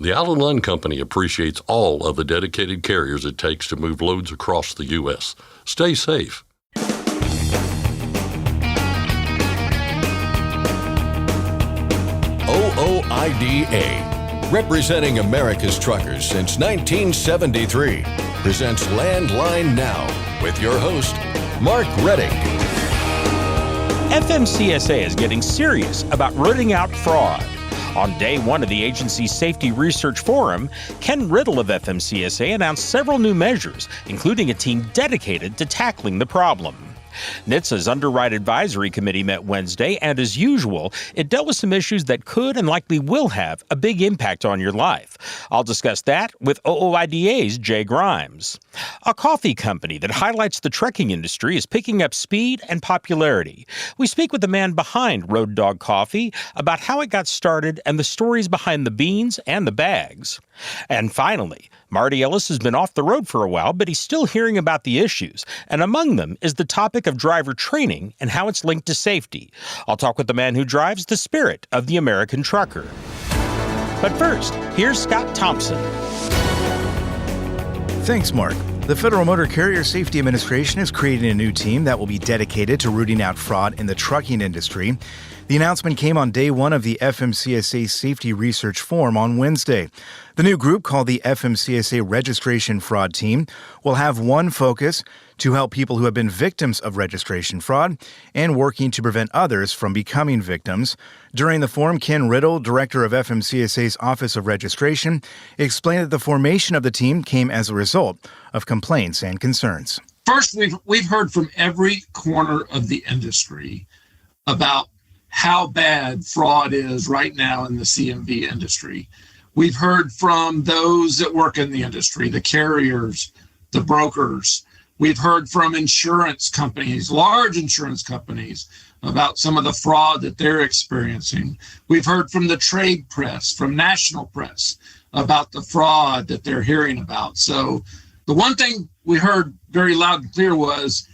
The Allen Line Company appreciates all of the dedicated carriers it takes to move loads across the U.S. Stay safe. OOIDA, representing America's truckers since 1973, presents Landline Now with your host, Mark Redding. FMCSA is getting serious about rooting out fraud. On day one of the agency's Safety Research Forum, Ken Riddle of FMCSA announced several new measures, including a team dedicated to tackling the problem. NHTSA's Underride Advisory Committee met Wednesday, and as usual, it dealt with some issues that could and likely will have a big impact on your life. I'll discuss that with OOIDA's Jay Grimes. A coffee company that highlights the trucking industry is picking up speed and popularity. We speak with the man behind Road Dog Coffee about how it got started and the stories behind the beans and the bags. And finally, Marty Ellis has been off the road for a while, but he's still hearing about the issues, and among them is the topic of driver training and how it's linked to safety. I'll talk with the man who drives the spirit of the American trucker. But first, here's Scott Thompson. Thanks, Mark. The Federal Motor Carrier Safety Administration is creating a new team that will be dedicated to rooting out fraud in the trucking industry. The announcement came on day one of the FMCSA Safety Research Forum on Wednesday. The new group, called the FMCSA Registration Fraud Team, will have one focus: to help people who have been victims of registration fraud and working to prevent others from becoming victims. During the forum, Ken Riddle, director of FMCSA's Office of Registration, explained that the formation of the team came as a result of complaints and concerns. First, we've heard from every corner of the industry about how bad fraud is right now in the CMV industry. We've heard from those that work in the industry, the carriers, the brokers. We've heard from insurance companies, large insurance companies, about some of the fraud that they're experiencing. We've heard from the trade press, from national press, about the fraud that they're hearing about. So the one thing we heard very loud and clear was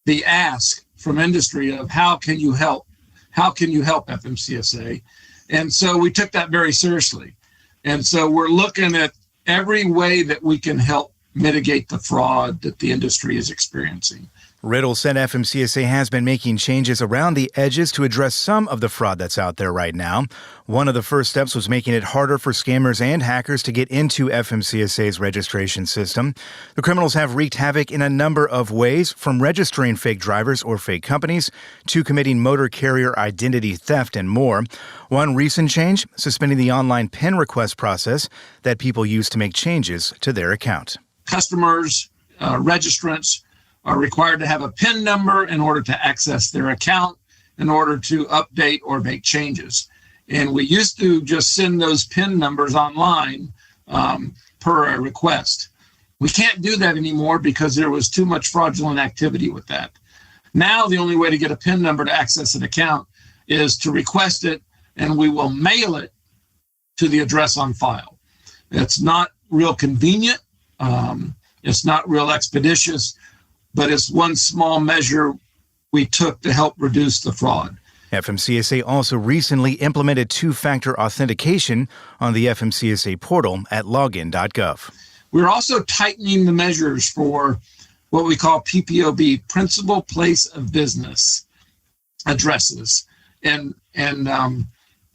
the ask from industry of how can you help? How can you help FMCSA? And so we took that very seriously. And so we're looking at every way that we can help mitigate the fraud that the industry is experiencing. Riddle said FMCSA has been making changes around the edges to address some of the fraud that's out there right now. One of the first steps was making it harder for scammers and hackers to get into FMCSA's registration system. The criminals have wreaked havoc in a number of ways, from registering fake drivers or fake companies to committing motor carrier identity theft and more. One recent change: suspending the online PIN request process that people use to make changes to their account. Customers, registrants, are required to have a PIN number in order to access their account, in order to update or make changes. And we used to just send those PIN numbers online per a request. We can't do that anymore because there was too much fraudulent activity with that. Now the only way to get a PIN number to access an account is to request it, and we will mail it to the address on file. It's not real convenient. It's not real expeditious, but it's one small measure we took to help reduce the fraud. FMCSA also recently implemented two-factor authentication on the FMCSA portal at login.gov. We're also tightening the measures for what we call PPOB, Principal Place of Business addresses, and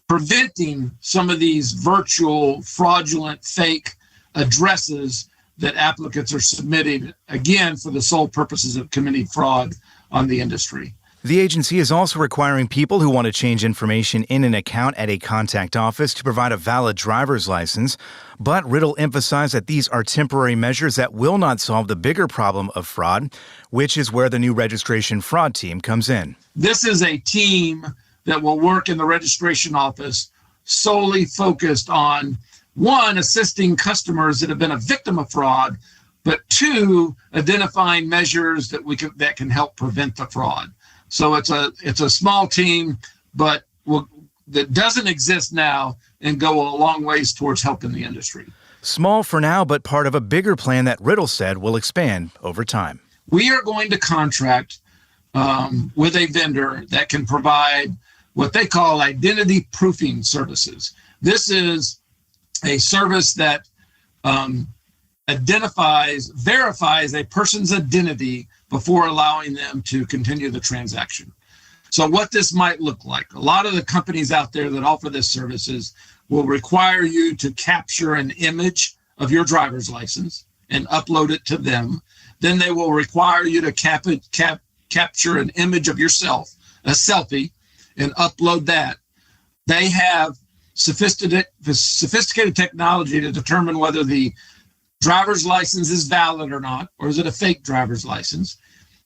preventing some of these virtual, fraudulent, fake addresses that applicants are submitting, again, for the sole purposes of committing fraud on the industry. The agency is also requiring people who want to change information in an account at a contact office to provide a valid driver's license. But Riddle emphasized that these are temporary measures that will not solve the bigger problem of fraud, which is where the new registration fraud team comes in. This is a team that will work in the registration office solely focused on, one, assisting customers that have been a victim of fraud, but two, identifying measures that can help prevent the fraud. So it's a small team, but that doesn't exist now and go a long ways towards helping the industry. Small for now, but part of a bigger plan that Riddle said will expand over time. We are going to contract with a vendor that can provide what they call identity proofing services. This is a service that verifies a person's identity before allowing them to continue the transaction. So what this might look like, a lot of the companies out there that offer this services will require you to capture an image of your driver's license and upload it to them. Then they will require you to capture an image of yourself, a selfie, and upload that. They have sophisticated technology to determine whether the driver's license is valid or not, or is it a fake driver's license?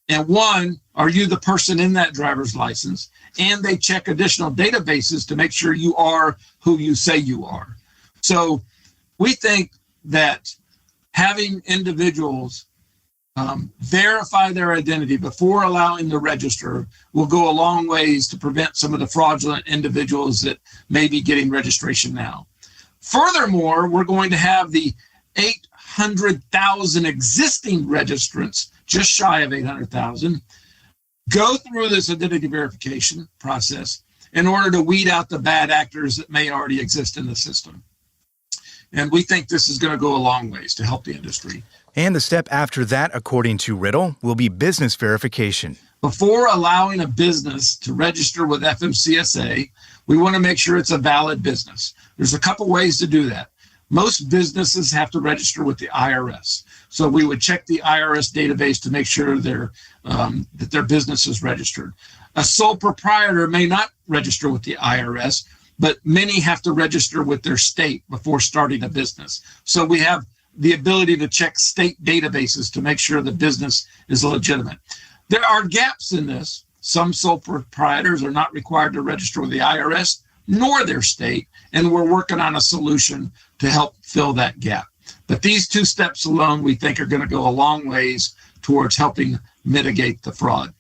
And one, are you the person in that driver's license? And they check additional databases to make sure you are who you say you are. So we think that having individuals verify their identity before allowing the register will go a long ways to prevent some of the fraudulent individuals that may be getting registration now. Furthermore, we're going to have the 800,000 existing registrants, just shy of 800,000, go through this identity verification process in order to weed out the bad actors that may already exist in the system. And we think this is going to go a long ways to help the industry. And the step after that, according to Riddle, will be business verification. Before allowing a business to register with FMCSA, we want to make sure it's a valid business. There's a couple ways to do that. Most businesses have to register with the IRS. So we would check the IRS database to make sure that their business is registered. A sole proprietor may not register with the IRS, but many have to register with their state before starting a business. So we have the ability to check state databases to make sure the business is legitimate. There are gaps in this. Some sole proprietors are not required to register with the IRS nor their state, and we're working on a solution to help fill that gap. But these two steps alone, we think, are going to go a long ways towards helping mitigate the fraud.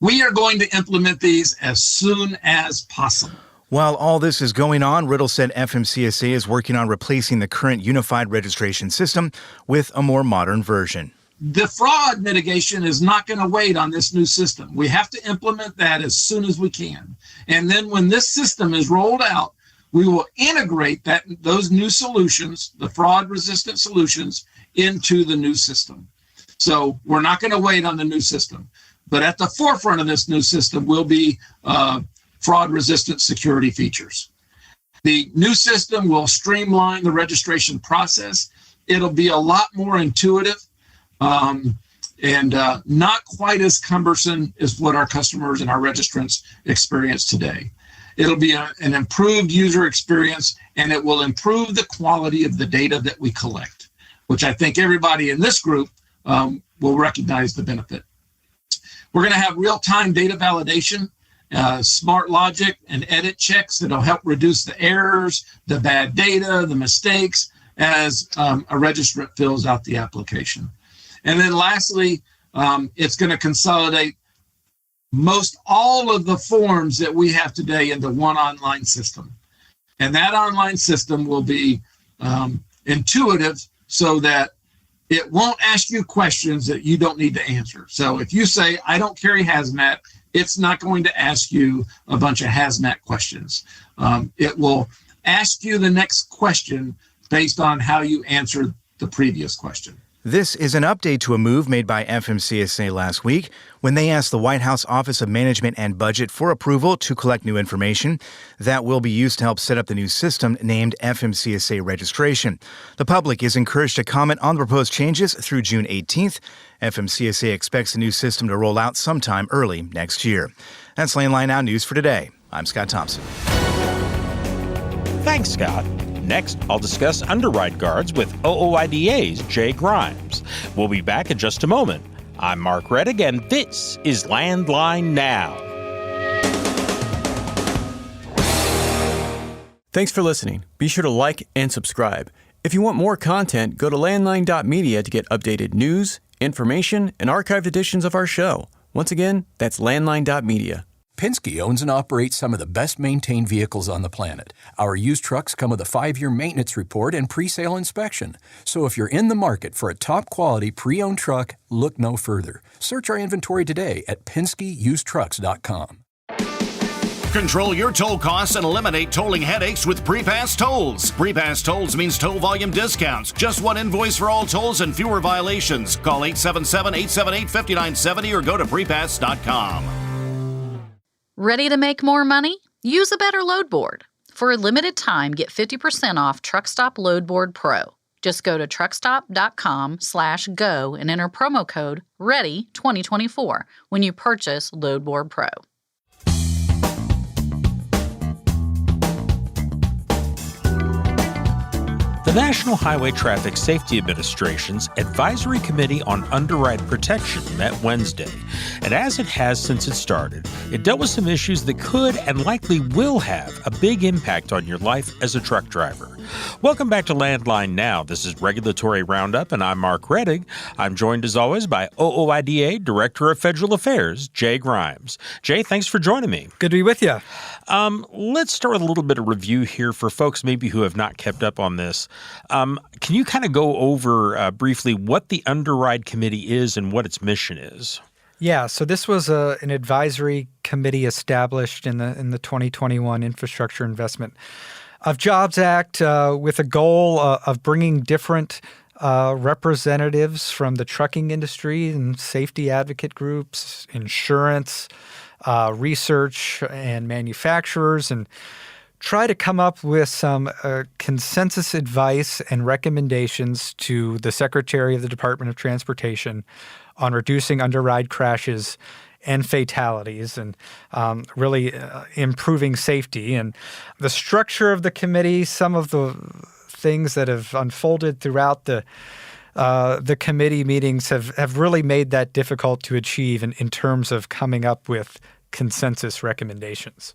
We are going to implement these as soon as possible. While all this is going on, Riddle said FMCSA is working on replacing the current unified registration system with a more modern version. The fraud mitigation is not going to wait on this new system. We have to implement that as soon as we can. And then when this system is rolled out, we will integrate those new solutions, the fraud-resistant solutions, into the new system. So we're not going to wait on the new system. But at the forefront of this new system will be fraud-resistant security features. The new system will streamline the registration process. It'll be a lot more intuitive and not quite as cumbersome as what our customers and our registrants experience today. It'll be an improved user experience, and it will improve the quality of the data that we collect, which I think everybody in this group will recognize the benefit. We're going to have real-time data validation, smart logic and edit checks that'll help reduce the errors, the bad data, the mistakes as a registrant fills out the application. And then lastly, it's going to consolidate most all of the forms that we have today into one online system. And that online system will be intuitive so that it won't ask you questions that you don't need to answer. So if you say, I don't carry hazmat, it's not going to ask you a bunch of hazmat questions. It will ask you the next question based on how you answered the previous question. This is an update to a move made by FMCSA last week when they asked the White House Office of Management and Budget for approval to collect new information that will be used to help set up the new system named FMCSA Registration. The public is encouraged to comment on the proposed changes through June 18th. FMCSA expects the new system to roll out sometime early next year. That's Landline Now News for today. I'm Scott Thompson. Thanks, Scott. Next, I'll discuss Underride guards with OOIDA's Jay Grimes. We'll be back in just a moment. I'm Mark Reddick, and this is Landline Now. Thanks for listening. Be sure to like and subscribe. If you want more content, go to landline.media to get updated news, information, and archived editions of our show. Once again, that's landline.media. Penske owns and operates some of the best-maintained vehicles on the planet. Our used trucks come with a 5-year maintenance report and pre-sale inspection. So if you're in the market for a top-quality pre-owned truck, look no further. Search our inventory today at PenskeUsedTrucks.com. Control your toll costs and eliminate tolling headaches with Prepass Tolls. Prepass Tolls means toll volume discounts. Just one invoice for all tolls and fewer violations. Call 877-878-5970 or go to prepass.com. Ready to make more money? Use a better load board. For a limited time, get 50% off Truckstop Load Board Pro. Just go to truckstop.com/go and enter promo code READY2024 when you purchase Load Board Pro. The National Highway Traffic Safety Administration's Advisory Committee on Underride Protection met Wednesday, and as it has since it started, it dealt with some issues that could and likely will have a big impact on your life as a truck driver. Welcome back to Landline Now. This is Regulatory Roundup, and I'm Mark Rettig. I'm joined, as always, by OOIDA Director of Federal Affairs, Jay Grimes. Jay, thanks for joining me. Good to be with you. Let's start with a little bit of review here for folks maybe who have not kept up on this. Can you kind of go over briefly what the Underride Committee is and what its mission is? Yeah, so this was an advisory committee established in the 2021 Infrastructure Investment of Jobs Act with a goal of bringing different representatives from the trucking industry and safety advocate groups, insurance, research, and manufacturers, and try to come up with some consensus advice and recommendations to the Secretary of the Department of Transportation on reducing underride crashes and fatalities and really improving safety. And the structure of the committee, some of the things that have unfolded throughout the committee meetings have really made that difficult to achieve in terms of coming up with consensus recommendations.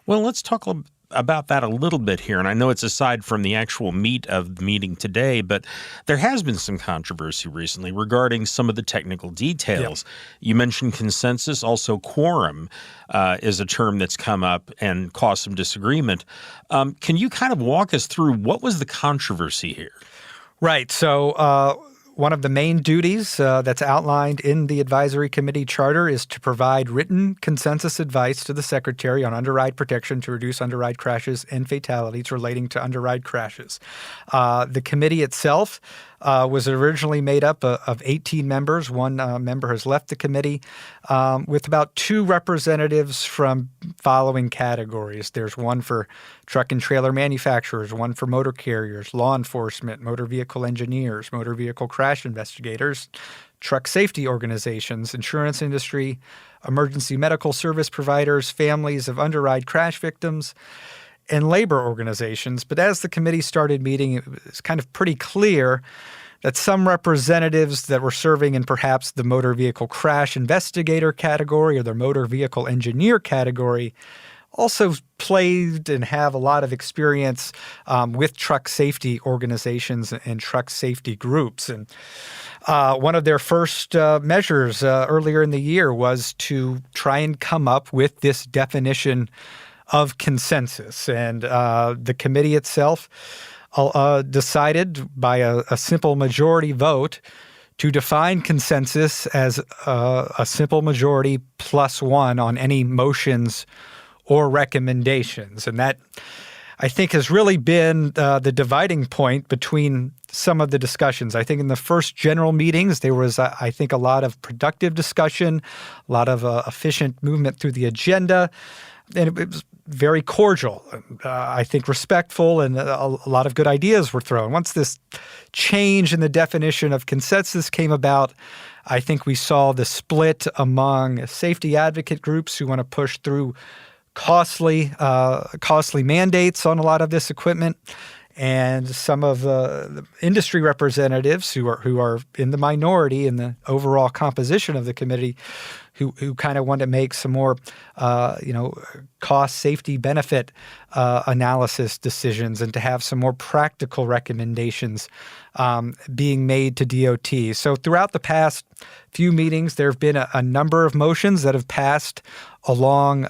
Well, let's talk about that a little bit here. And I know it's aside from the actual meat of the meeting today, but there has been some controversy recently regarding some of the technical details. Yeah. You mentioned consensus. Also, quorum is a term that's come up and caused some disagreement. Can you kind of walk us through what was the controversy here? Right. So one of the main duties that's outlined in the advisory committee charter is to provide written consensus advice to the Secretary on underride protection to reduce underride crashes and fatalities relating to underride crashes. The committee itself was originally made up of 18 members. One member has left the committee with about 2 representatives from following categories. There's one for truck and trailer manufacturers, one for motor carriers, law enforcement, motor vehicle engineers, motor vehicle crash investigators, truck safety organizations, insurance industry, emergency medical service providers, families of underride crash victims, and labor organizations. But as the committee started meeting, it was kind of pretty clear that some representatives that were serving in perhaps the motor vehicle crash investigator category or the motor vehicle engineer category also played and have a lot of experience with truck safety organizations and truck safety groups. And one of their first measures earlier in the year was to try and come up with this definition of consensus. And the committee itself decided by a simple majority vote to define consensus as a simple majority plus 1 on any motions or recommendations. And that, I think, has really been the dividing point between some of the discussions. I think in the first general meetings, there was, I think, a lot of productive discussion, a lot of efficient movement through the agenda, and it was very cordial, I think respectful, and a lot of good ideas were thrown. Once this change in the definition of consensus came about, I think we saw the split among safety advocate groups who want to push through costly mandates on a lot of this equipment, and some of the industry representatives who are in the minority in the overall composition of the committee, who kind of want to make some more cost, safety, benefit analysis decisions and to have some more practical recommendations being made to DOT. So throughout the past few meetings, there have been a number of motions that have passed along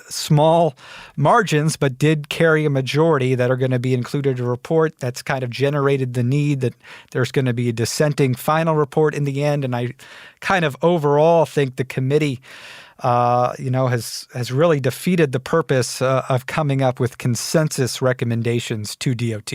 small margins, but did carry a majority that are going to be included in a report that's kind of generated the need that there's going to be a dissenting final report in the end. And I kind of overall think the committee has really defeated the purpose of coming up with consensus recommendations to DOT.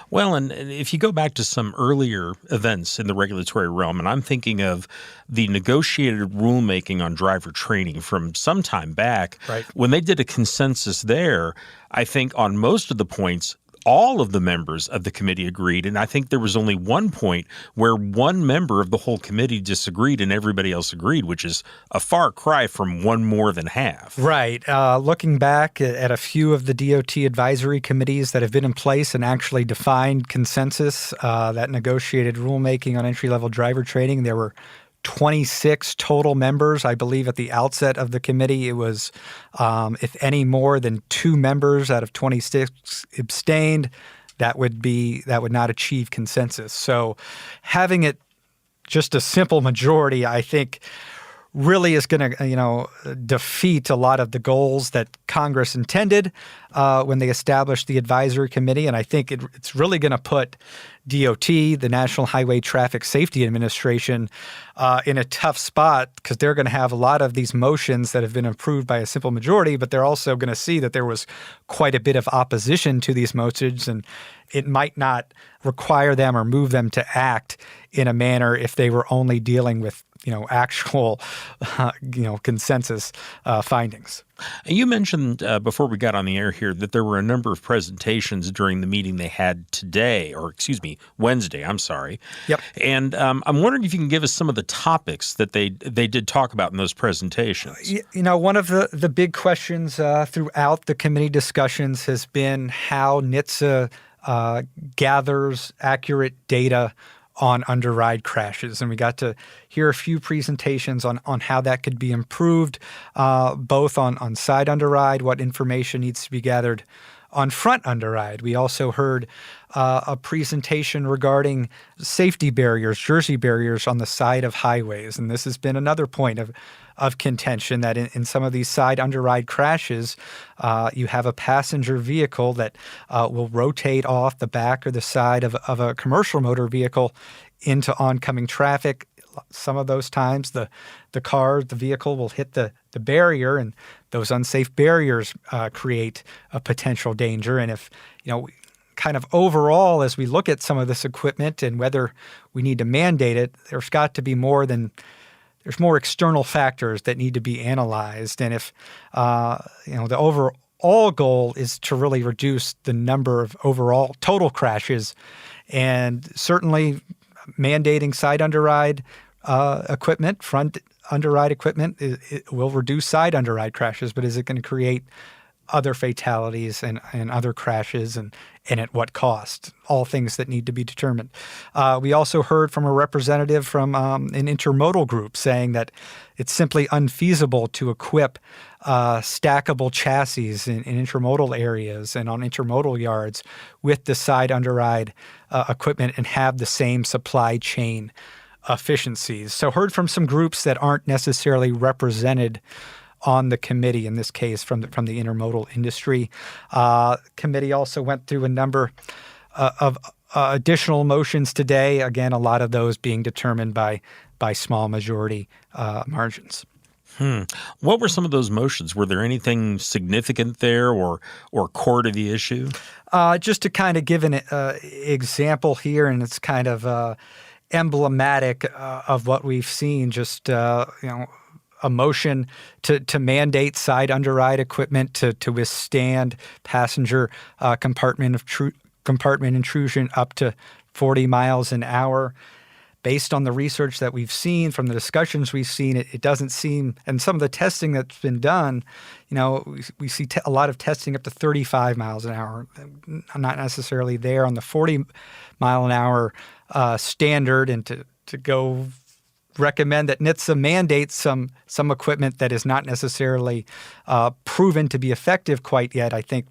Well, and if you go back to some earlier events in the regulatory realm, and I'm thinking of the negotiated rulemaking on driver training from some time back, right, when they did a consensus there, I think on most of the points, all of the members of the committee agreed, and I think there was only one point where one member of the whole committee disagreed and everybody else agreed, which is a far cry from one more than half. Right. Looking back at a few of the DOT advisory committees that have been in place and actually defined consensus, that negotiated rulemaking on entry-level driver training, there were 26 total members. I believe at the outset of the committee, it was, if any more than 2 members out of 26 abstained, that would not achieve consensus. So having it just a simple majority, I think, really is going to, defeat a lot of the goals that Congress intended when they established the advisory committee. And I think it's really going to put DOT, the National Highway Traffic Safety Administration, in a tough spot because they're going to have a lot of these motions that have been approved by a simple majority, but they're also going to see that there was quite a bit of opposition to these motions, and it might not require them or move them to act in a manner if they were only dealing with actual, consensus findings. You mentioned before we got on the air here that there were a number of presentations during the meeting they had today, or Wednesday. I'm sorry. Yep. And I'm wondering if you can give us some of the topics that they did talk about in those presentations. One of the big questions throughout the committee discussions has been how NHTSA gathers accurate data on underride crashes. And we got to hear a few presentations on how that could be improved, both on side underride, what information needs to be gathered on front underride. We also heard a presentation regarding safety barriers, jersey barriers on the side of highways. And this has been another point of contention that in some of these side underride crashes, you have a passenger vehicle that will rotate off the back or the side of a commercial motor vehicle into oncoming traffic. Some of those times the vehicle will hit the barrier, and those unsafe barriers create a potential danger. And if, kind of overall, as we look at some of this equipment and whether we need to mandate it, there's got to be there's more external factors that need to be analyzed. And if, the overall goal is to really reduce the number of overall total crashes, and certainly mandating side underride equipment, front underride equipment, it will reduce side underride crashes, but is it going to create other fatalities and other crashes, and at what cost? All things that need to be determined. We also heard from a representative from an intermodal group saying that it's simply unfeasible to equip stackable chassis in intermodal areas and on intermodal yards with the side underride equipment and have the same supply chain efficiencies. So heard from some groups that aren't necessarily represented on the committee, in this case from the intermodal industry. Committee also went through a number of additional motions today. Again, a lot of those being determined by small majority margins. What were some of those motions? Were there anything significant there or core to the issue? Just to kind of give an example here, and it's kind of emblematic of what we've seen, just a motion to mandate side underride equipment to withstand passenger compartment intrusion up to 40 miles an hour. Based on the research that we've seen, from the discussions we've seen, it doesn't seem, and some of the testing that's been done, we see a lot of testing up to 35 miles an hour. Not necessarily there on the 40 mile an hour standard, and to go recommend that NHTSA mandates some equipment that is not necessarily proven to be effective quite yet, I think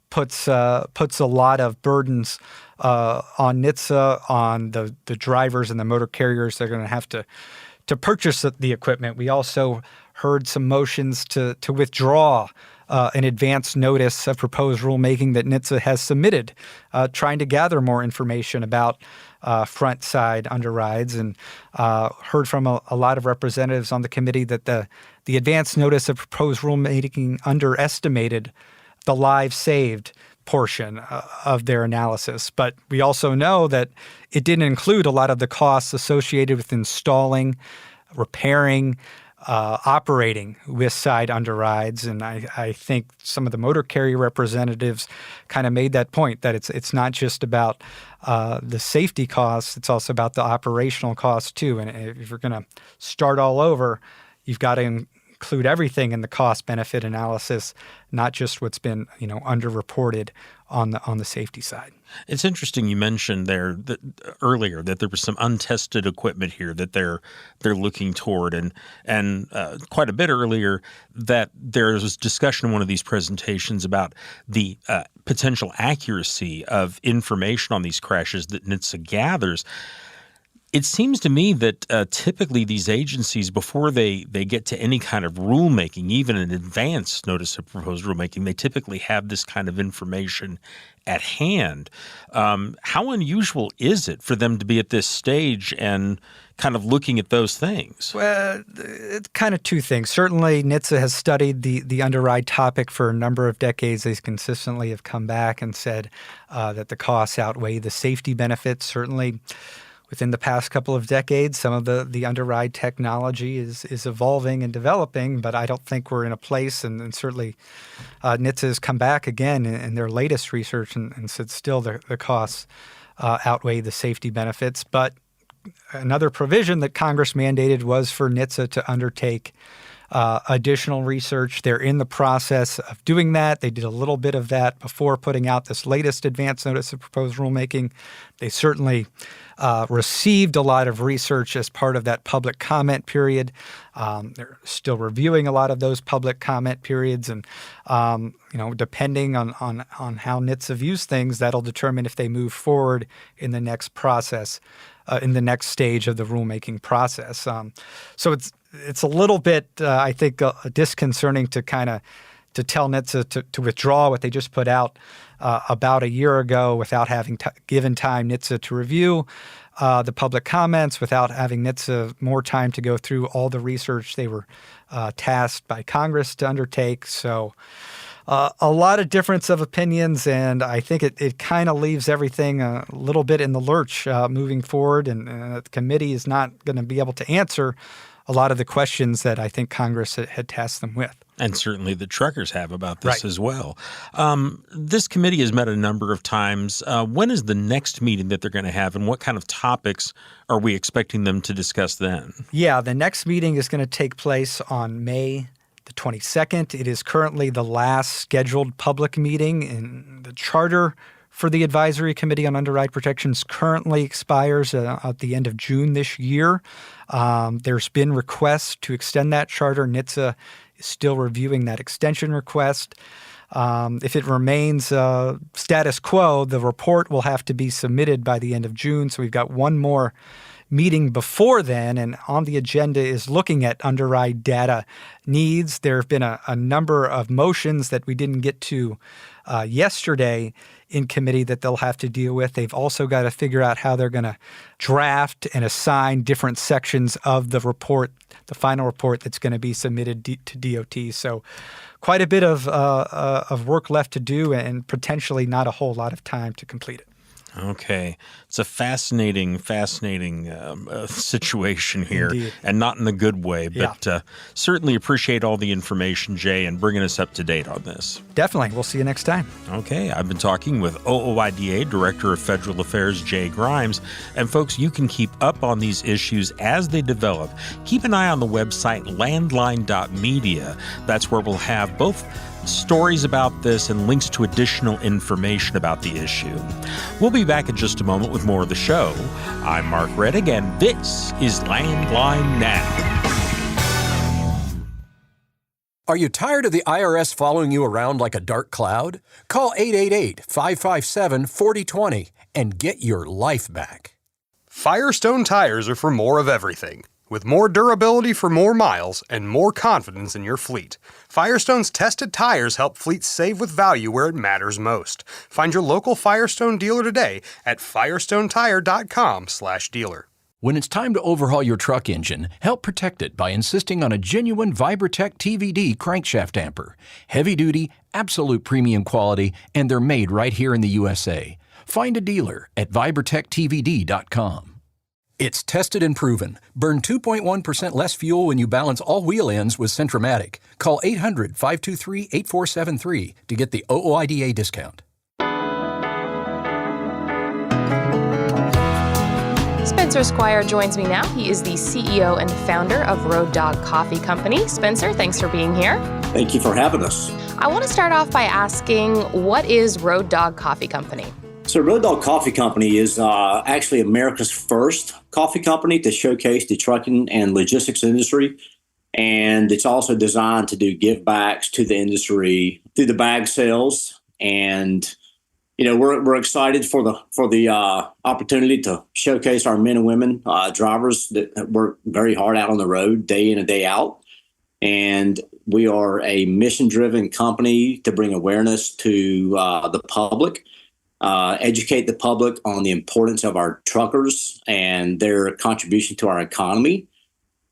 puts a lot of burdens on NHTSA, on the drivers and the motor carriers. They're going to have to purchase the equipment. We also heard some motions to withdraw an advance notice of proposed rulemaking that NHTSA has submitted, trying to gather more information about front side underrides, and heard from a lot of representatives on the committee that the advance notice of proposed rulemaking underestimated the lives saved portion of their analysis. But we also know that it didn't include a lot of the costs associated with installing, repairing, operating with side underrides. And I think some of the motor carrier representatives kind of made that point, that it's not just about the safety costs, it's also about the operational costs too. And if you're going to start all over, you've got to include everything in the cost-benefit analysis, not just what's been underreported on the safety side. It's interesting you mentioned there that earlier that there was some untested equipment here that they're looking toward, and quite a bit earlier that there was discussion in one of these presentations about the potential accuracy of information on these crashes that NHTSA gathers. It seems to me that typically these agencies, before they get to any kind of rulemaking, even an advance notice of proposed rulemaking, they typically have this kind of information at hand. How unusual is it for them to be at this stage and kind of looking at those things? Well, it's kind of two things. Certainly, NHTSA has studied the underride topic for a number of decades. They consistently have come back and said that the costs outweigh the safety benefits. Certainly, within the past couple of decades, some of the underride technology is evolving and developing, but I don't think we're in a place, and certainly NHTSA has come back again in their latest research and said still the costs outweigh the safety benefits. But another provision that Congress mandated was for NHTSA to undertake additional research. They're in the process of doing that. They did a little bit of that before putting out this latest advance notice of proposed rulemaking. They certainly received a lot of research as part of that public comment period. They're still reviewing a lot of those public comment periods, and depending on how NHTSA views things, that'll determine if they move forward in the next process, in the next stage of the rulemaking process. So it's a little bit, I think, disconcerting to tell NHTSA to withdraw what they just put out about a year ago without having given time NHTSA to review the public comments, without having NHTSA more time to go through all the research they were tasked by Congress to undertake. So a lot of difference of opinions, and I think it kind of leaves everything a little bit in the lurch moving forward, and the committee is not going to be able to answer a lot of the questions that I think Congress had tasked them with. And certainly the truckers have about this Right. as well. This committee has met a number of times. When is the next meeting that they're going to have, and what kind of topics are we expecting them to discuss then? Yeah, the next meeting is going to take place on May the 22nd. It is currently the last scheduled public meeting, and the charter for the Advisory Committee on Underride Protections currently expires at the end of June this year. There's been requests to extend that charter. NHTSA is still reviewing that extension request. If it remains status quo, the report will have to be submitted by the end of June. So we've got one more meeting before then, and on the agenda is looking at underride data needs. There have been a number of motions that we didn't get to yesterday in committee that they'll have to deal with. They've also got to figure out how they're going to draft and assign different sections of the report, the final report that's going to be submitted to DOT. So quite a bit of work left to do, and potentially not a whole lot of time to complete it. Okay. It's a fascinating situation here. Indeed. And not in a good way, but certainly appreciate all the information, Jay, and bringing us up to date on this. Definitely. We'll see you next time. Okay. I've been talking with OOIDA Director of Federal Affairs, Jay Grimes. And folks, you can keep up on these issues as they develop. Keep an eye on the website landline.media. That's where we'll have both stories about this and links to additional information about the issue. We'll be back in just a moment with more of the show. I'm Mark Reddick, and this is Landline Now. Are you tired of the IRS following you around like a dark cloud? Call 888-557-4020 and get your life back. Firestone tires are for more of everything. with more durability for more miles and more confidence in your fleet. Firestone's tested tires help fleets save with value where it matters most. Find your local Firestone dealer today at firestonetire.com/dealer. When it's time to overhaul your truck engine, help protect it by insisting on a genuine Vibratech TVD crankshaft damper. Heavy duty, absolute premium quality, and they're made right here in the USA. Find a dealer at vibratechtvd.com. It's tested and proven. Burn 2.1% less fuel when you balance all wheel ends with Centromatic. Call 800-523-8473 to get the OOIDA discount. Spencer Squire joins me now. He is the CEO and founder of Road Dog Coffee Company. Spencer, thanks for being here. Thank you for having us. I want to start off by asking, what is Road Dog Coffee Company? So Road Dog Coffee Company is actually America's first coffee company to showcase the trucking and logistics industry. And it's also designed to do give backs to the industry through the bag sales. And, you know, we're excited for the opportunity to showcase our men and women drivers that work very hard out on the road day in and day out. And we are a mission-driven company to bring awareness to the public. Educate the public on the importance of our truckers and their contribution to our economy,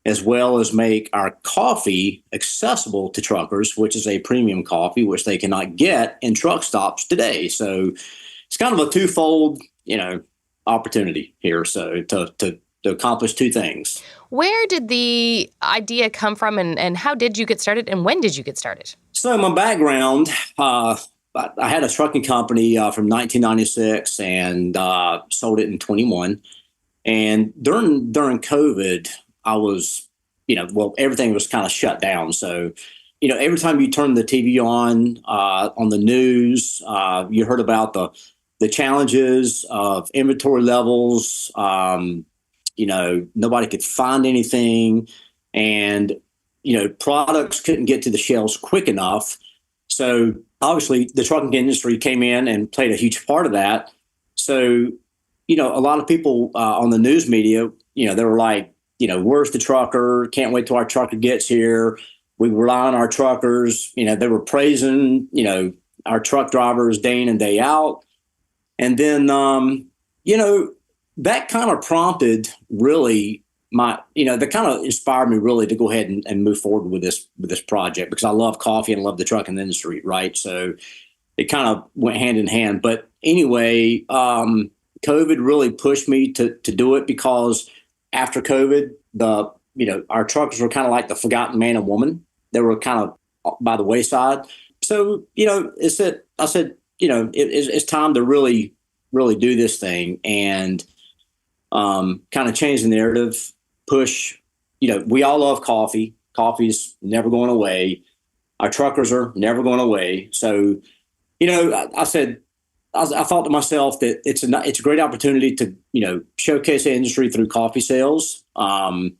as well as make our coffee accessible to truckers, which is a premium coffee, which they cannot get in truck stops today. So it's kind of a twofold, opportunity here. So to accomplish two things. Where did the idea come from, and how did you get started, and when did you get started? So my background, I had a trucking company from 1996 and sold it in 21. And during COVID, I was, everything was kind of shut down. So, every time you turn the TV on the news, you heard about the challenges of inventory levels. Nobody could find anything, and, products couldn't get to the shelves quick enough. So obviously the trucking industry came in and played a huge part of that. So, a lot of people on the news media, they were like, where's the trucker? Can't wait till our trucker gets here. We rely on our truckers. They were praising, our truck drivers day in and day out. And then, that kind of prompted really that kind of inspired me really to go ahead and move forward with this project, because I love coffee and I love the trucking industry, right? So it kind of went hand in hand. But anyway, COVID really pushed me to do it, because after COVID, our truckers were kind of like the forgotten man and woman. They were kind of by the wayside. So, I said, it's time to really, really do this thing and kind of change the narrative. Push, we all love coffee. Coffee's never going away. Our truckers are never going away. So, I thought to myself that it's a great opportunity to, showcase the industry through coffee sales. And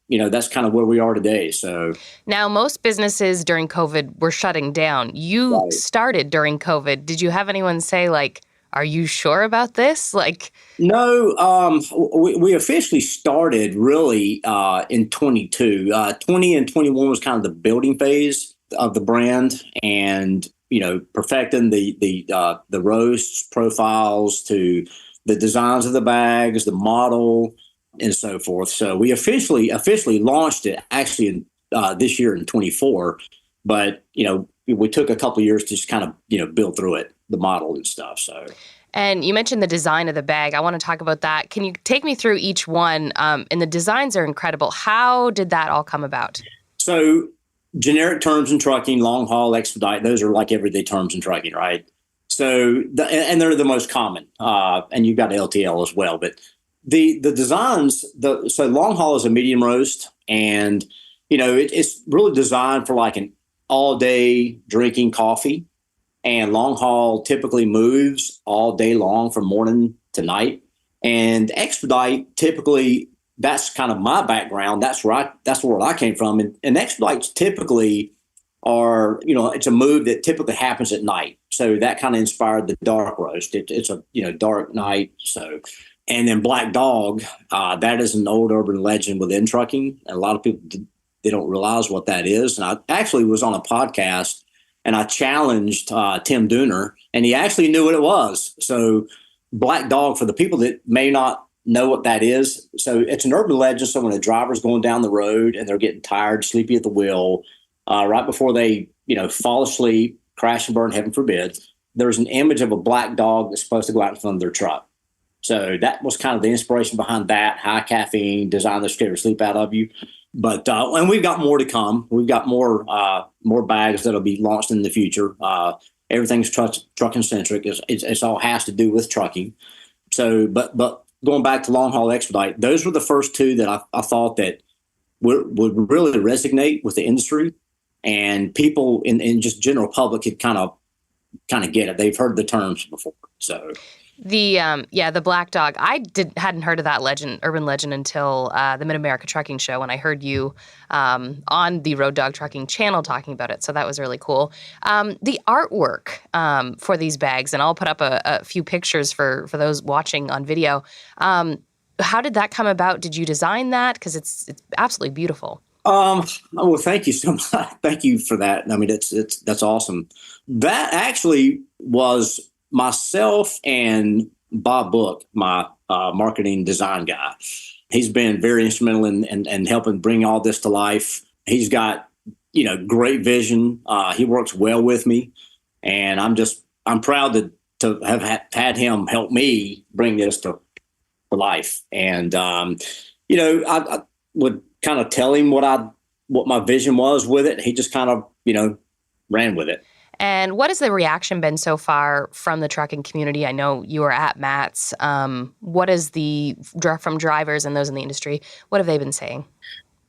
that's kind of where we are today. So now most businesses during COVID were shutting down. You started during COVID. Did you have anyone say, like, are you sure about this? No, we officially started really in 22. 20 and 21 was kind of the building phase of the brand, and perfecting the roasts, profiles, to the designs of the bags, the model, and so forth. So we officially launched it actually in this year in 24, but we took a couple of years to just kind of build through it, the model and stuff. So. And you mentioned the design of the bag. I want to talk about that. Can you take me through each one? And the designs are incredible. How did that all come about? So generic terms in trucking, long haul, expedite, those are like everyday terms in trucking, right? So, and they're the most common. And you've got LTL as well. But the designs, so long haul is a medium roast, and, it's really designed for like an all day drinking coffee. And long haul typically moves all day long from morning to night. And expedite, typically, that's kind of my background. That's where I came from. And expedites typically are, it's a move that typically happens at night. So that kind of inspired the dark roast. It's a, dark night. So And then Black Dog, that is an old urban legend within trucking. And a lot of people, they don't realize what that is. And I actually was on a podcast and I challenged Tim Dooner, and he actually knew what it was. So Black Dog, for the people that may not know what that is, so it's an urban legend. So when a driver's going down the road and they're getting tired, sleepy at the wheel, right before they, fall asleep, crash and burn, heaven forbid, there's an image of a black dog that's supposed to go out in front of their truck. So that was kind of the inspiration behind that. High caffeine, designed to scare the sleep out of you. But and we've got more to come. We've got more bags that'll be launched in the future. Everything's trucking centric. It's all has to do with trucking. So, but going back to long haul expedite, those were the first two that I thought that would really resonate with the industry, and people in just general public could kind of get it. They've heard the terms before. So the Black Dog. I hadn't heard of that urban legend until the Mid-America Trucking Show, when I heard you on the Road Dog Trucking channel talking about it. So that was really cool. The artwork for these bags, and I'll put up a few pictures for those watching on video. How did that come about? Did you design that? Because it's absolutely beautiful. Well, thank you so much. Thank you for that. I mean, that's awesome. That actually was myself and Bob Book, my marketing design guy. He's been very instrumental in helping bring all this to life. He's got, great vision. He works well with me, and I'm proud to have had him help me bring this to life. And, I would kind of tell him what my vision was with it. He just kind of, ran with it. And what has the reaction been so far from the trucking community? I know you were at Matt's. What is from drivers and those in the industry? What have they been saying?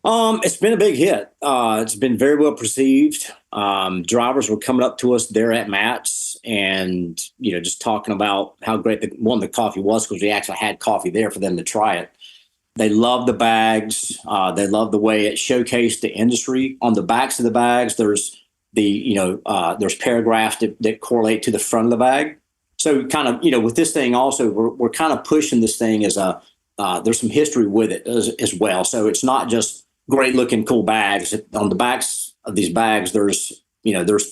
It's been a big hit. It's been very well perceived. Drivers were coming up to us there at Matt's and, just talking about how great the coffee was, because we actually had coffee there for them to try it. They love the bags. They love the way it showcased the industry. On the backs of the bags, there's there's paragraphs that correlate to the front of the bag. So kind of, with this thing also, we're kind of pushing this thing as there's some history with it as well. So it's not just great looking, cool bags. On the backs of these bags, there's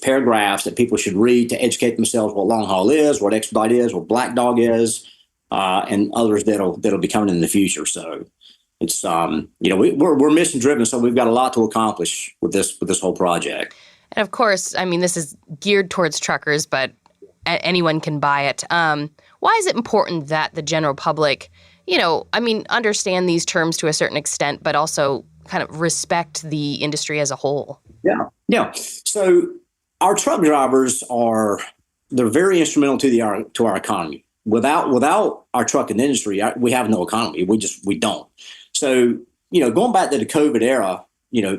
paragraphs that people should read to educate themselves what long haul is, what expedite is, what Black Dog is, and others that'll be coming in the future. So it's, we're mission driven. So we've got a lot to accomplish with this whole project. And of course, I mean, this is geared towards truckers, but anyone can buy it. Why is it important that the general public, understand these terms to a certain extent, but also kind of respect the industry as a whole? Yeah. So our truck drivers they're very instrumental to our economy. Without our trucking industry, we have no economy. We don't. So, going back to the COVID era,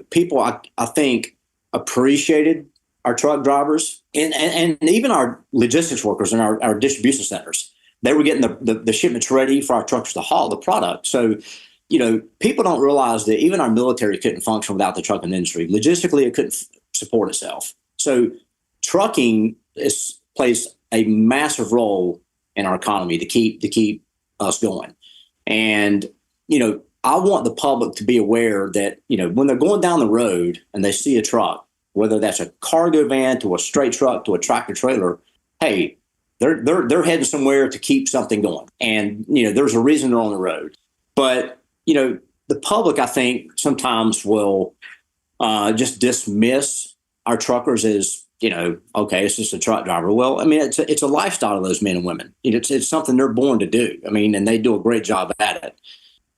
people, I think, appreciated our truck drivers and even our logistics workers and our distribution centers. They were getting the shipments ready for our trucks to haul the product. So, people don't realize that even our military couldn't function without the trucking industry. Logistically, it couldn't support itself. So trucking plays a massive role in our economy to keep us going. And, I want the public to be aware that, when they're going down the road and they see a truck, whether that's a cargo van to a straight truck to a tractor trailer, hey, they're heading somewhere to keep something going. And, there's a reason they're on the road. But, the public, I think, sometimes will just dismiss our truckers as, okay, it's just a truck driver. Well, I mean, it's a lifestyle of those men and women. It's something they're born to do. I mean, and they do a great job at it.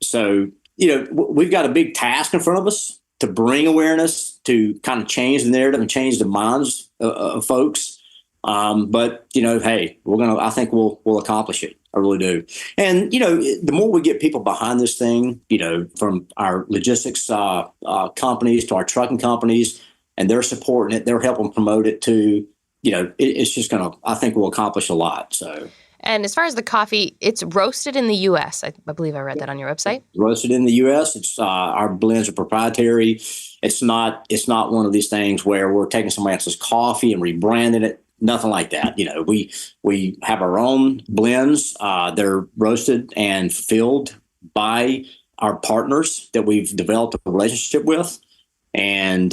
So, we've got a big task in front of us to bring awareness, to kind of change the narrative and change the minds of folks. But, hey, I think we'll accomplish it. I really do. And, the more we get people behind this thing, from our logistics companies to our trucking companies, and they're supporting it, they're helping promote it too, it's just I think we'll accomplish a lot. So. And as far as the coffee, it's roasted in the U.S. I believe I read that on your website. Roasted in the U.S. It's our blends are proprietary. It's not one of these things where we're taking somebody else's coffee and rebranding it. nothing like that. We have our own blends. They're roasted and filled by our partners that we've developed a relationship with. And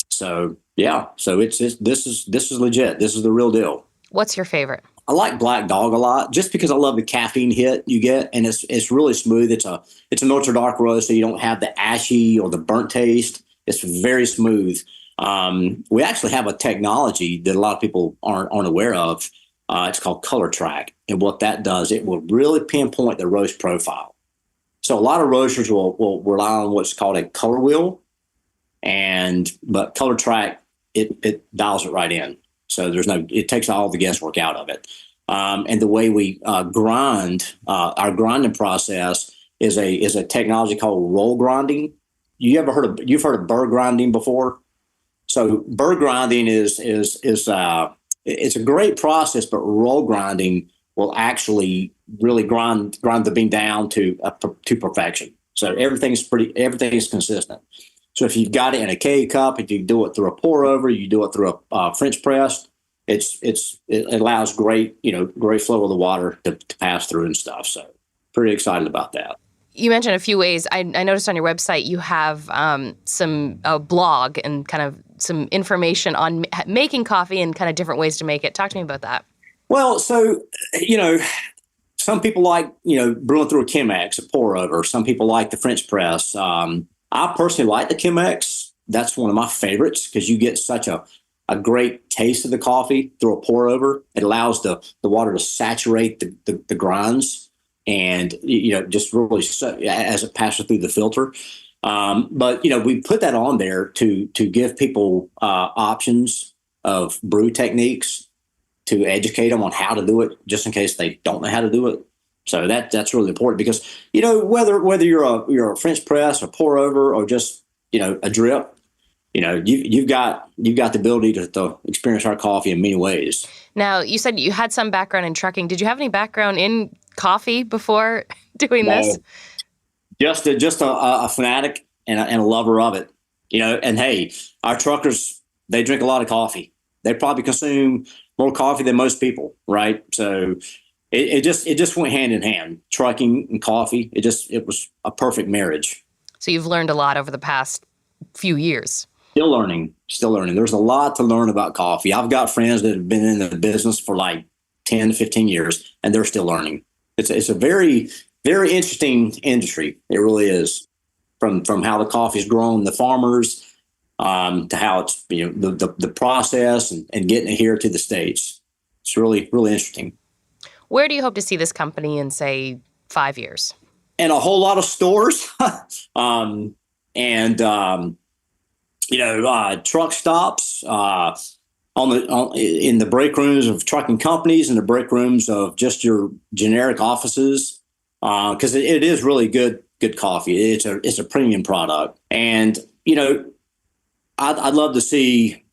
so this is legit. This is the real deal. What's your favorite? I like Black Dog a lot just because I love the caffeine hit you get, and it's really smooth. It's an ultra dark roast, so you don't have the ashy or the burnt taste. It's very smooth. We actually have a technology that a lot of people aren't aware of. It's called Color Track, and what that does, it will really pinpoint the roast profile. So a lot of roasters will rely on what's called a color wheel, but Color Track it dials it right in. So it takes all the guesswork out of it. And the way we grind, our grinding process is a technology called roll grinding. You've heard of burr grinding before? So burr grinding is it's a great process, but roll grinding will actually really grind the bean down to perfection. So everything's consistent. So if you've got it in a K cup, if you do it through a pour over, you do it through a French press, it allows great flow of the water to pass through and stuff. So pretty excited about that. You mentioned a few ways. I noticed on your website you have some blog and kind of some information on making coffee and kind of different ways to make it. Talk to me about that. Well, so, some people like, brewing through a Chemex, a pour over. Some people like the French press. I personally like the Chemex. That's one of my favorites because you get such a great taste of the coffee through a pour over. It allows the water to saturate the grinds and, just really as it passes through the filter. But we put that on there to give people options of brew techniques, to educate them on how to do it, just in case they don't know how to do it. So that's really important because whether you're a French press or pour over or just a drip, you've got the ability to experience our coffee in many ways. Now, you said you had some background in trucking. Did you have any background in coffee before doing this? Just a fanatic and a lover of it. And hey, our truckers, they drink a lot of coffee. They probably consume more coffee than most people, right? So it just went hand in hand, trucking and coffee. It was a perfect marriage. So you've learned a lot over the past few years. Still learning. There's a lot to learn about coffee. I've got friends that have been in the business for like 10 to 15 years, and they're still learning. It's a very, very interesting industry. It really is. From how the coffee is grown, the farmers, to how it's the process and getting it here to the States. It's really, really interesting. Where do you hope to see this company in, say, 5 years? And a whole lot of stores, truck stops, in the break rooms of trucking companies and the break rooms of just your generic offices, because it is really good coffee. It's a premium product, and I'd love to see,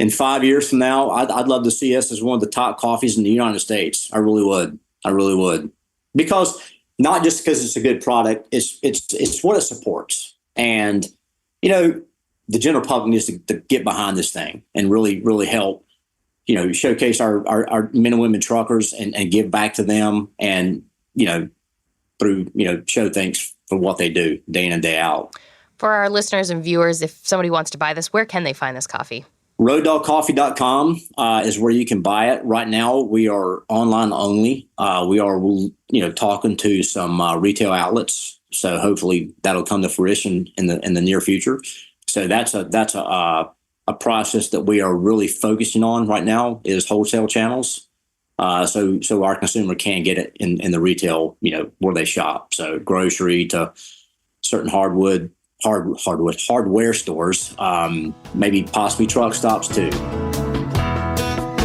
in 5 years from now, I'd love to see us as one of the top coffees in the United States. I really would, because not just because it's a good product, it's what it supports, and the general public needs to get behind this thing and really, really help, showcase our men and women truckers and give back to them and, through, show thanks for what they do day in and day out. For our listeners and viewers, if somebody wants to buy this, where can they find this coffee? RoadDogCoffee.com is where you can buy it. Right now, we are online only. We are, talking to some retail outlets. So hopefully that'll come to fruition in the near future. So that's a process that we are really focusing on right now is wholesale channels. So our consumer can get it in the retail, where they shop. So grocery to certain hardware stores, maybe possibly truck stops too.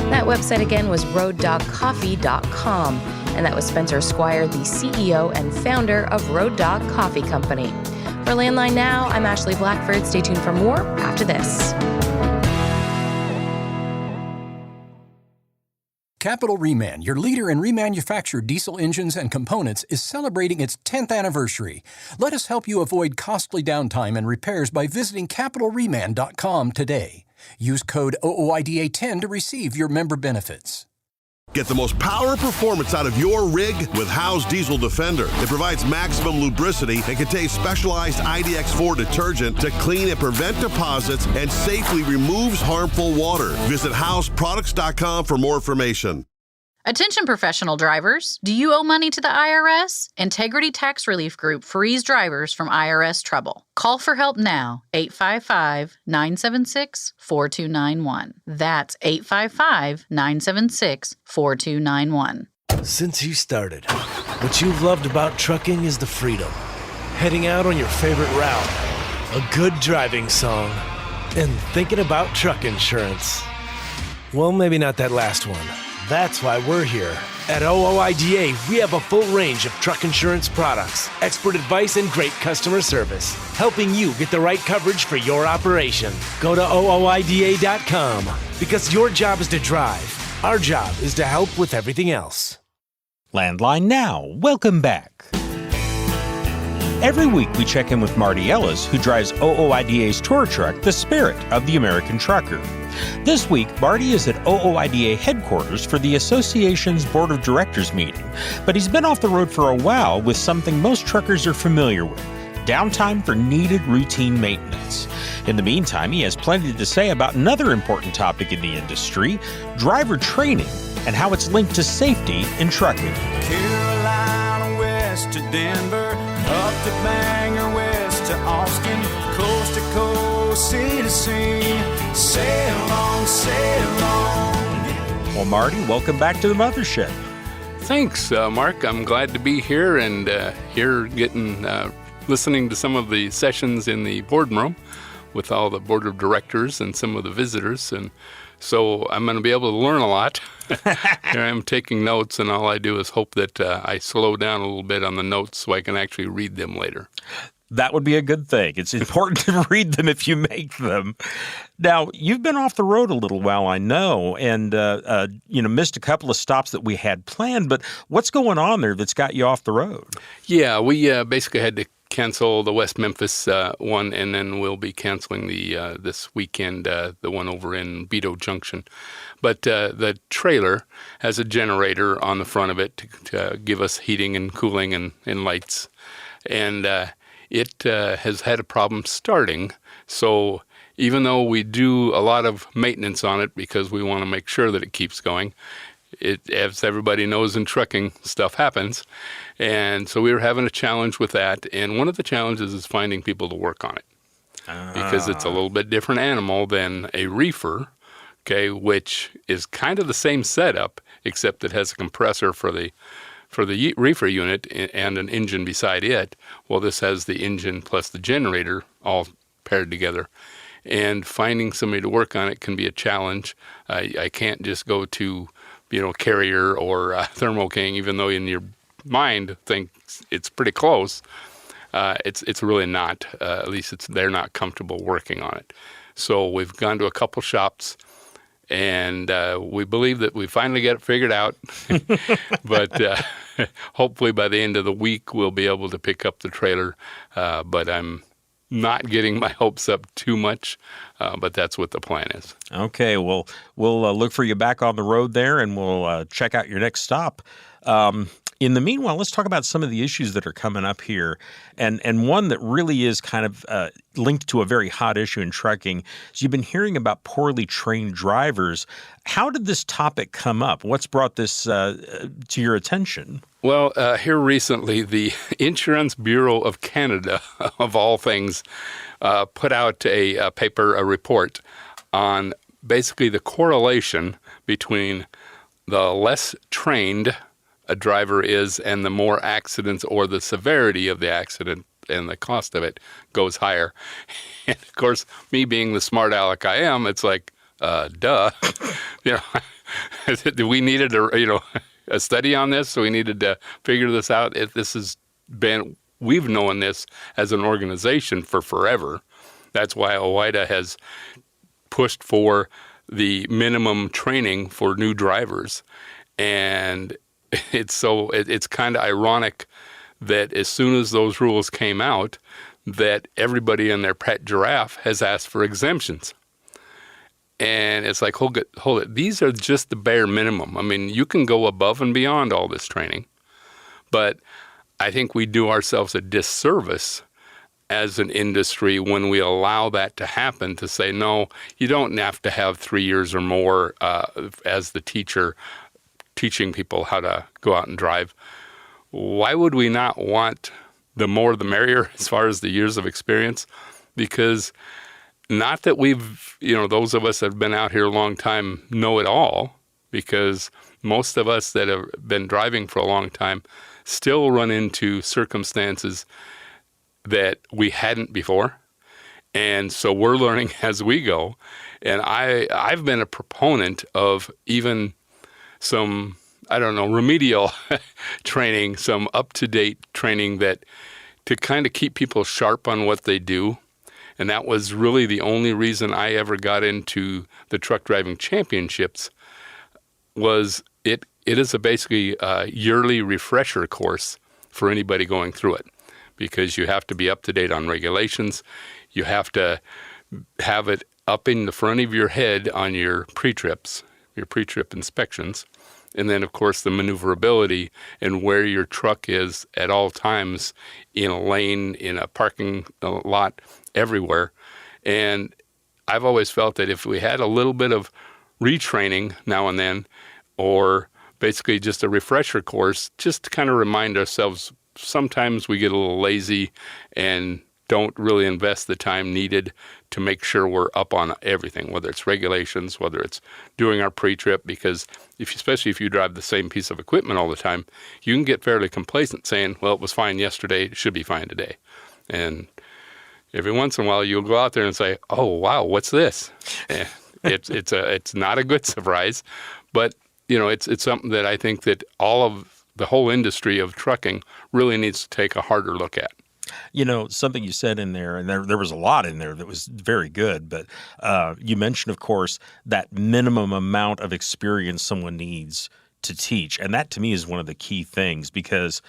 That website again was RoadDogCoffee.com, and that was Spencer Squire, the CEO and founder of Road Dog Coffee Company. For Landline Now, I'm Ashley Blackford. Stay tuned for more after this. Capital Reman, your leader in remanufactured diesel engines and components, is celebrating its 10th anniversary. Let us help you avoid costly downtime and repairs by visiting capitalreman.com today. Use code OOIDA10 to receive your member benefits. Get the most power performance out of your rig with Howe's Diesel Defender. It provides maximum lubricity and contains specialized IDX4 detergent to clean and prevent deposits and safely removes harmful water. Visit HowesProducts.com for more information. Attention professional drivers, do you owe money to the IRS? Integrity Tax Relief Group frees drivers from IRS trouble. Call for help now, 855-976-4291. That's 855-976-4291. Since you started, what you've loved about trucking is the freedom. Heading out on your favorite route, a good driving song, and thinking about truck insurance. Well, maybe not that last one. That's why we're here. At OOIDA, we have a full range of truck insurance products, expert advice, and great customer service, helping you get the right coverage for your operation. Go to OOIDA.com, because your job is to drive. Our job is to help with everything else. Landline Now. Welcome back. Every week we check in with Marty Ellis, who drives OOIDA's tour truck, the Spirit of the American Trucker. This week, Marty is at OOIDA headquarters for the association's Board of Directors meeting, but he's been off the road for a while with something most truckers are familiar with: downtime for needed routine maintenance. In the meantime, he has plenty to say about another important topic in the industry: driver training and how it's linked to safety in trucking. Carolina west to Denver, up to Bangor, west to Austin, coast to coast, sea to sea, sail on, sail on. Well, Marty, welcome back to the mothership. Thanks, Mark. I'm glad to be here and here listening to some of the sessions in the boardroom with all the board of directors and some of the visitors. And so I'm going to be able to learn a lot. Here I am taking notes, and all I do is hope that I slow down a little bit on the notes so I can actually read them later. That would be a good thing. It's important to read them if you make them. Now, you've been off the road a little while, I know, and missed a couple of stops that we had planned. But what's going on there that's got you off the road? Yeah, we basically had to cancel the West Memphis one, and then we'll be canceling the this weekend the one over in Beto Junction. But the trailer has a generator on the front of it to give us heating and cooling and lights, and it has had a problem starting. So even though we do a lot of maintenance on it because we want to make sure that it keeps going, as everybody knows in trucking, stuff happens. And so we were having a challenge with that. And one of the challenges is finding people to work on it because it's a little bit different animal than a reefer, okay, which is kind of the same setup, except it has a compressor for the reefer unit and an engine beside it. Well, this has the engine plus the generator all paired together. And finding somebody to work on it can be a challenge. I can't just go to, Carrier or Thermo King, even though in your mind think it's pretty close. It's really not. At least they're not comfortable working on it. So we've gone to a couple shops, and we believe that we finally get it figured out. But hopefully by the end of the week, we'll be able to pick up the trailer. But I'm not getting my hopes up too much, but that's what the plan is. Okay, well, we'll look for you back on the road there, and we'll check out your next stop. In the meanwhile, let's talk about some of the issues that are coming up here. And one that really is kind of linked to a very hot issue in trucking is you've been hearing about poorly trained drivers. How did this topic come up? What's brought this to your attention? Well, here recently, the Insurance Bureau of Canada, of all things, put out a report on basically the correlation between the less trained a driver is and the more accidents or the severity of the accident and the cost of it goes higher. And of course, me being the smart aleck I am, it's like, duh. We needed a study on this, so we needed to figure this out. We've known this as an organization for forever. That's why OOIDA has pushed for the minimum training for new drivers. And it's kind of ironic that as soon as those rules came out, that everybody and their pet giraffe has asked for exemptions. And it's like, hold it. These are just the bare minimum. I mean, you can go above and beyond all this training, but I think we do ourselves a disservice as an industry when we allow that to happen, to say, no, you don't have to have 3 years or more as the teacher teaching people how to go out and drive. Why would we not want the more the merrier as far as the years of experience? Because not that we've, those of us that have been out here a long time know it all, because most of us that have been driving for a long time still run into circumstances that we hadn't before. And so we're learning as we go. And I've been a proponent of even some, remedial training, some up-to-date training that to kind of keep people sharp on what they do. And that was really the only reason I ever got into the truck driving championships. Was it is basically a yearly refresher course for anybody going through it, because you have to be up to date on regulations. You have to have it up in the front of your head on your pre-trips, your pre-trip inspections. And then, of course, the maneuverability and where your truck is at all times in a lane, in a parking lot, everywhere. And I've always felt that if we had a little bit of retraining now and then, or basically just a refresher course, just to kind of remind ourselves, sometimes we get a little lazy and don't really invest the time needed to make sure we're up on everything, whether it's regulations, whether it's doing our pre-trip, because especially if you drive the same piece of equipment all the time, you can get fairly complacent saying, well, it was fine yesterday, it should be fine today. And every once in a while you'll go out there and say, oh, wow, what's this? It's not a good surprise, but it's something that I think that the whole industry of trucking really needs to take a harder look at. Something you said in there, and there was a lot in there that was very good, but you mentioned, of course, that minimum amount of experience someone needs to teach. And that, to me, is one of the key things, because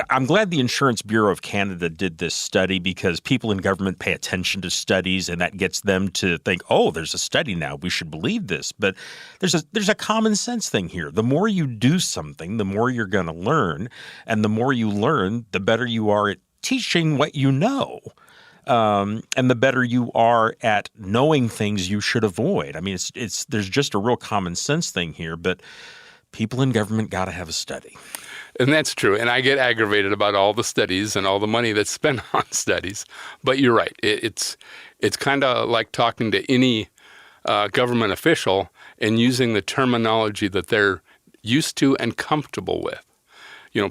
I'm glad the Insurance Bureau of Canada did this study, because people in government pay attention to studies, and that gets them to think, oh, there's a study now, we should believe this. But there's a common sense thing here. The more you do something, the more you're going to learn. And the more you learn, the better you are at teaching what you know. And the better you are at knowing things you should avoid. I mean, there's just a real common sense thing here, but people in government got to have a study. And that's true. And I get aggravated about all the studies and all the money that's spent on studies. But you're right. It's kind of like talking to any government official and using the terminology that they're used to and comfortable with.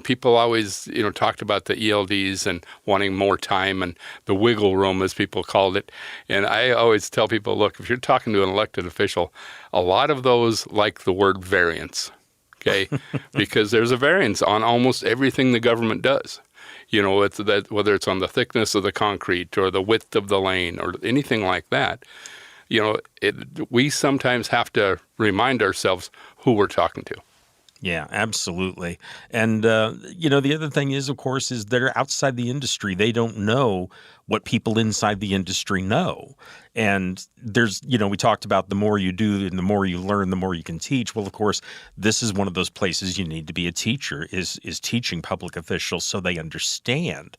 People always, talked about the ELDs and wanting more time and the wiggle room, as people called it. And I always tell people, look, if you're talking to an elected official, a lot of those like the word variance. Okay, because there's a variance on almost everything the government does. It's that, whether it's on the thickness of the concrete or the width of the lane or anything like that. We sometimes have to remind ourselves who we're talking to. Yeah, absolutely. And, the other thing is, of course, is they're outside the industry. They don't know what people inside the industry know. And there's, we talked about the more you do and the more you learn, the more you can teach. Well, of course, this is one of those places you need to be a teacher, is teaching public officials so they understand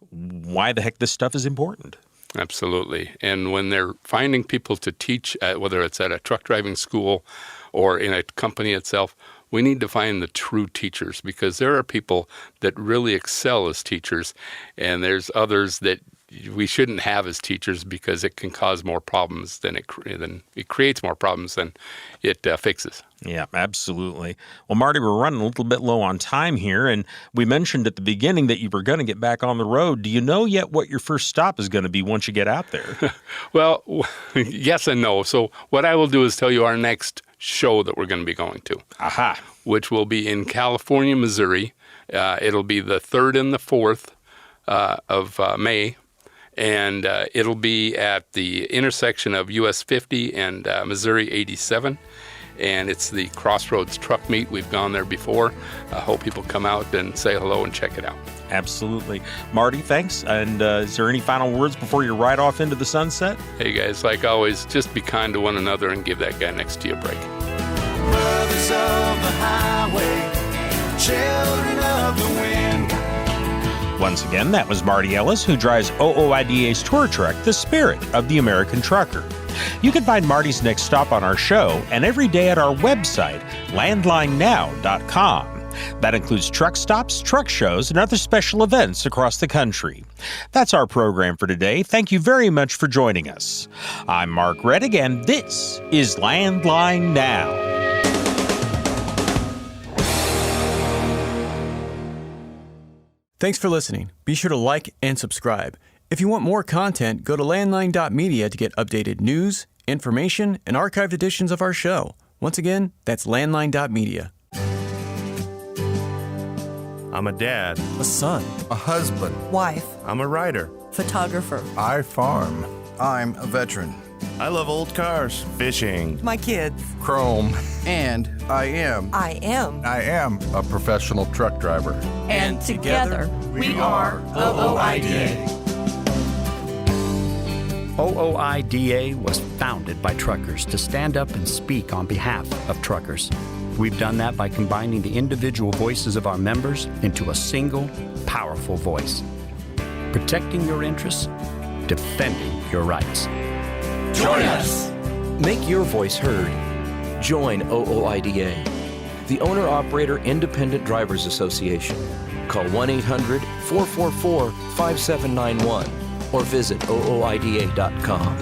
why the heck this stuff is important. Absolutely. And when they're finding people to teach, whether it's at a truck driving school or in a company itself, we need to find the true teachers, because there are people that really excel as teachers, and there's others that we shouldn't have as teachers because it can cause more problems than it creates more problems than it fixes. Yeah, absolutely. Well, Marty, we're running a little bit low on time here, and we mentioned at the beginning that you were going to get back on the road. Do you know yet what your first stop is going to be once you get out there? Well, yes and no. So what I will do is tell you our next show that we're going to be going to. Aha. Which will be in California, Missouri. It'll be the 3rd and the 4th of May. And it'll be at the intersection of US 50 and Missouri 87. And it's the Crossroads Truck Meet. We've gone there before. I hope people come out and say hello and check it out. Absolutely. Marty, thanks. And is there any final words before you ride off into the sunset? Hey, guys, like always, just be kind to one another and give that guy next to you a break. Brothers of the highway, children of the wind. Once again, that was Marty Ellis, who drives OOIDA's tour truck, The Spirit of the American Trucker. You can find Marty's next stop on our show and every day at our website, landlinenow.com. That includes truck stops, truck shows, and other special events across the country. That's our program for today. Thank you very much for joining us. I'm Mark Reddick, and this is Landline Now. Thanks for listening. Be sure to like and subscribe. If you want more content, go to landline.media to get updated news, information, and archived editions of our show. Once again, that's landline.media. I'm a dad, a son, a husband, wife, I'm a writer, photographer. I farm. I'm a veteran. I love old cars, fishing, my kids, chrome. And I am a professional truck driver. And together we are OOIDA. OOIDA was founded by truckers to stand up and speak on behalf of truckers. We've done that by combining the individual voices of our members into a single, powerful voice. Protecting your interests, defending your rights. Join us! Make your voice heard. Join OOIDA, the Owner-Operator Independent Drivers Association. Call 1-800-444-5791 or visit OOIDA.com.